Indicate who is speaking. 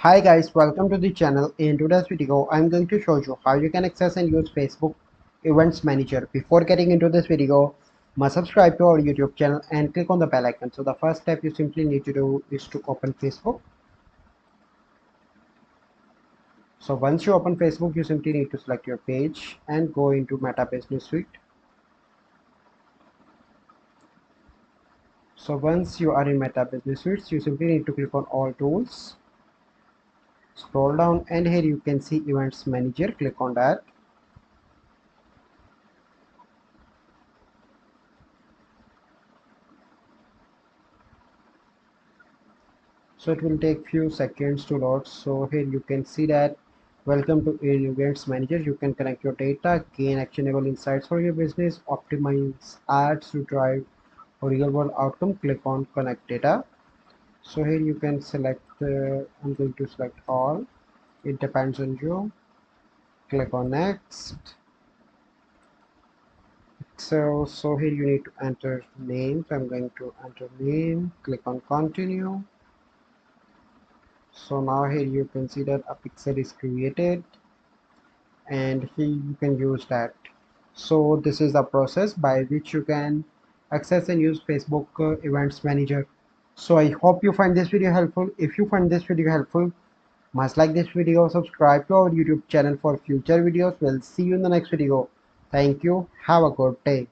Speaker 1: Hi guys, welcome to the channel. In today's video, I'm going to show you how you can access and use Facebook Events Manager. Before getting into this video, must subscribe to our YouTube channel and click on the bell icon. So the first step you simply need to do is to open Facebook. So once you open Facebook, you simply need to select your page and go into Meta Business Suite. So once you are in Meta Business Suite, you simply need to click on All Tools. Scroll down and here you can see Events Manager. Click on that. So it will take few seconds to load. So here you can see that welcome to Events Manager. You can connect your data, gain actionable insights for your business, optimize ads to drive a real world outcome. Click on connect data. So here you can select I'm going to select all. It depends on you. Click on next. So here you need to enter name. So I'm going to enter name. Click on continue. So now here you can see that a pixel is created and here you can use that. So this is the process by which you can access and use Facebook Events Manager. So I hope you find this video helpful. If you find this video helpful, must like this video, subscribe to our YouTube channel for future videos. We'll see you in the next video. Thank you. Have a good day.